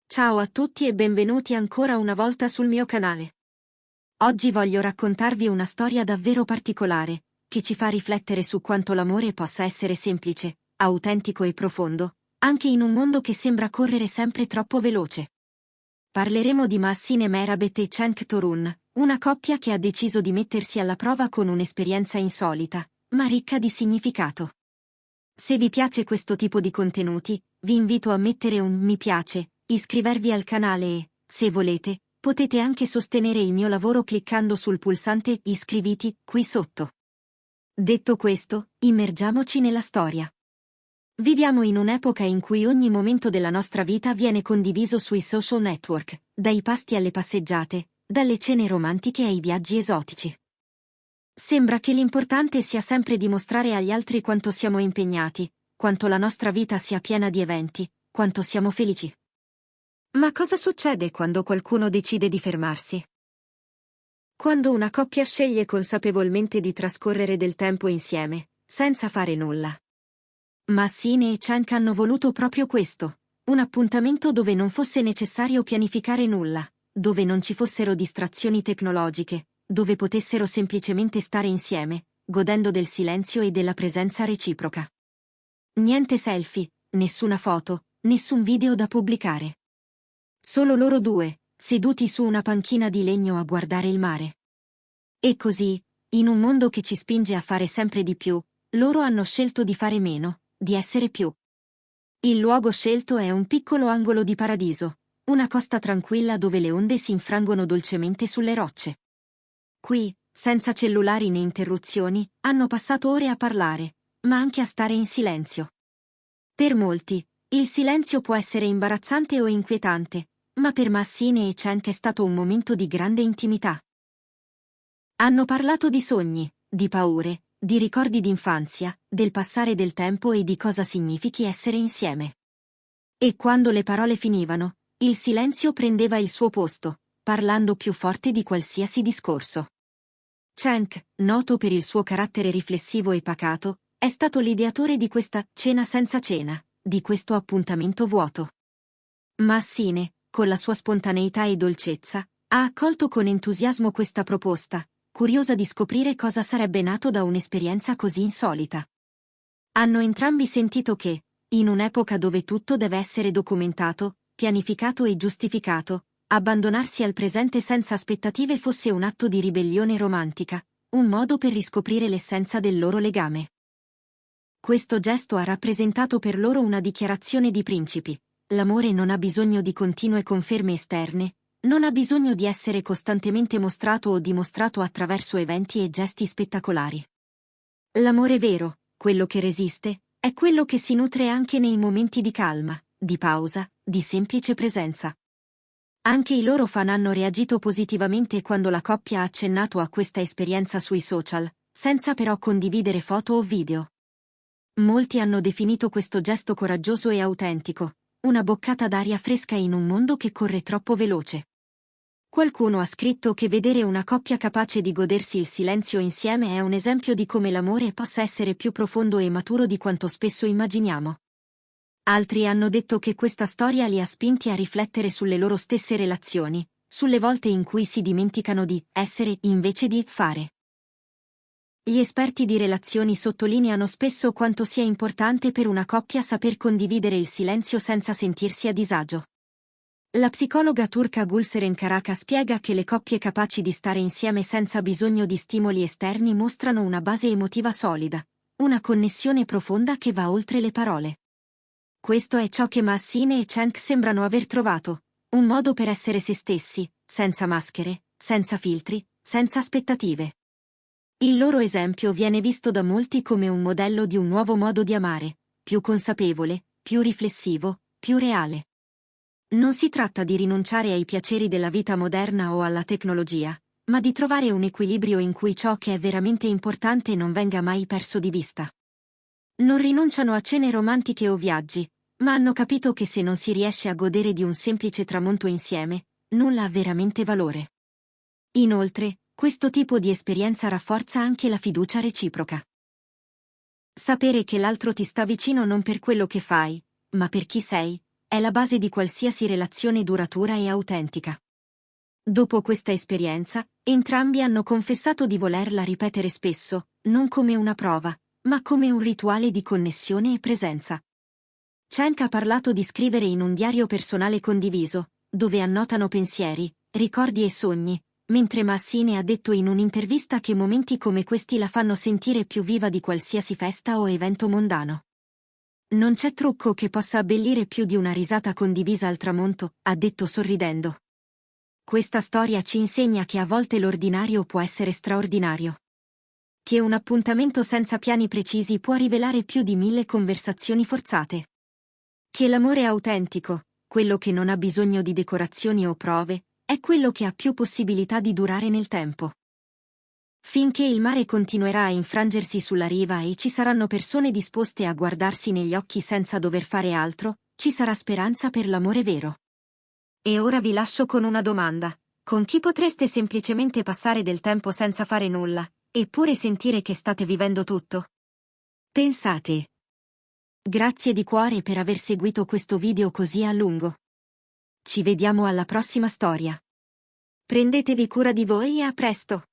Ciao a tutti e benvenuti ancora una volta sul mio canale. Oggi voglio raccontarvi una storia davvero particolare, che ci fa riflettere su quanto l'amore possa essere semplice, autentico e profondo, anche in un mondo che sembra correre sempre troppo veloce. Parleremo di Mahsine Merabet e Cenk Torun, una coppia che ha deciso di mettersi alla prova con un'esperienza insolita, ma ricca di significato. Se vi piace questo tipo di contenuti, vi invito a mettere un mi piace, iscrivervi al canale e, se volete, potete anche sostenere il mio lavoro cliccando sul pulsante iscriviti qui sotto. Detto questo, immergiamoci nella storia. Viviamo in un'epoca in cui ogni momento della nostra vita viene condiviso sui social network, dai pasti alle passeggiate, dalle cene romantiche ai viaggi esotici. Sembra che l'importante sia sempre dimostrare agli altri quanto siamo impegnati, quanto la nostra vita sia piena di eventi, quanto siamo felici. Ma cosa succede quando qualcuno decide di fermarsi? Quando una coppia sceglie consapevolmente di trascorrere del tempo insieme, senza fare nulla. Mahsine e Cenk hanno voluto proprio questo, un appuntamento dove non fosse necessario pianificare nulla, dove non ci fossero distrazioni tecnologiche, dove potessero semplicemente stare insieme, godendo del silenzio e della presenza reciproca. Niente selfie, nessuna foto, nessun video da pubblicare. Solo loro due, seduti su una panchina di legno a guardare il mare. E così, in un mondo che ci spinge a fare sempre di più, loro hanno scelto di fare meno, di essere più. Il luogo scelto è un piccolo angolo di paradiso, una costa tranquilla dove le onde si infrangono dolcemente sulle rocce. Qui, senza cellulari né interruzioni, hanno passato ore a parlare, ma anche a stare in silenzio. Per molti, il silenzio può essere imbarazzante o inquietante, ma per Mahsine e Cenk è stato un momento di grande intimità. Hanno parlato di sogni, di paure, di ricordi d'infanzia, del passare del tempo e di cosa significhi essere insieme. E quando le parole finivano, il silenzio prendeva il suo posto, parlando più forte di qualsiasi discorso. Cenk, noto per il suo carattere riflessivo e pacato, è stato l'ideatore di questa cena senza cena, di questo appuntamento vuoto. Mahsine, con la sua spontaneità e dolcezza, ha accolto con entusiasmo questa proposta, curiosa di scoprire cosa sarebbe nato da un'esperienza così insolita. Hanno entrambi sentito che, in un'epoca dove tutto deve essere documentato, pianificato e giustificato, abbandonarsi al presente senza aspettative fosse un atto di ribellione romantica, un modo per riscoprire l'essenza del loro legame. Questo gesto ha rappresentato per loro una dichiarazione di principi. L'amore non ha bisogno di continue conferme esterne, non ha bisogno di essere costantemente mostrato o dimostrato attraverso eventi e gesti spettacolari. L'amore vero, quello che resiste, è quello che si nutre anche nei momenti di calma, di pausa, di semplice presenza. Anche i loro fan hanno reagito positivamente quando la coppia ha accennato a questa esperienza sui social, senza però condividere foto o video. Molti hanno definito questo gesto coraggioso e autentico, una boccata d'aria fresca in un mondo che corre troppo veloce. Qualcuno ha scritto che vedere una coppia capace di godersi il silenzio insieme è un esempio di come l'amore possa essere più profondo e maturo di quanto spesso immaginiamo. Altri hanno detto che questa storia li ha spinti a riflettere sulle loro stesse relazioni, sulle volte in cui si dimenticano di essere invece di fare. Gli esperti di relazioni sottolineano spesso quanto sia importante per una coppia saper condividere il silenzio senza sentirsi a disagio. La psicologa turca Gülseren Karaka spiega che le coppie capaci di stare insieme senza bisogno di stimoli esterni mostrano una base emotiva solida, una connessione profonda che va oltre le parole. Questo è ciò che Mahsine e Cenk sembrano aver trovato, un modo per essere se stessi, senza maschere, senza filtri, senza aspettative. Il loro esempio viene visto da molti come un modello di un nuovo modo di amare, più consapevole, più riflessivo, più reale. Non si tratta di rinunciare ai piaceri della vita moderna o alla tecnologia, ma di trovare un equilibrio in cui ciò che è veramente importante non venga mai perso di vista. Non rinunciano a cene romantiche o viaggi, ma hanno capito che se non si riesce a godere di un semplice tramonto insieme, nulla ha veramente valore. Inoltre, questo tipo di esperienza rafforza anche la fiducia reciproca. Sapere che l'altro ti sta vicino non per quello che fai, ma per chi sei, è la base di qualsiasi relazione duratura e autentica. Dopo questa esperienza, entrambi hanno confessato di volerla ripetere spesso, non come una prova, ma come un rituale di connessione e presenza. Cenk ha parlato di scrivere in un diario personale condiviso, dove annotano pensieri, ricordi e sogni, mentre Massine ha detto in un'intervista che momenti come questi la fanno sentire più viva di qualsiasi festa o evento mondano. Non c'è trucco che possa abbellire più di una risata condivisa al tramonto, ha detto sorridendo. Questa storia ci insegna che a volte l'ordinario può essere straordinario. Che un appuntamento senza piani precisi può rivelare più di 1000 conversazioni forzate. Che l'amore autentico, quello che non ha bisogno di decorazioni o prove, è quello che ha più possibilità di durare nel tempo. Finché il mare continuerà a infrangersi sulla riva e ci saranno persone disposte a guardarsi negli occhi senza dover fare altro, ci sarà speranza per l'amore vero. E ora vi lascio con una domanda. Con chi potreste semplicemente passare del tempo senza fare nulla, eppure sentire che state vivendo tutto? Pensate. Grazie di cuore per aver seguito questo video così a lungo. Ci vediamo alla prossima storia. Prendetevi cura di voi e a presto!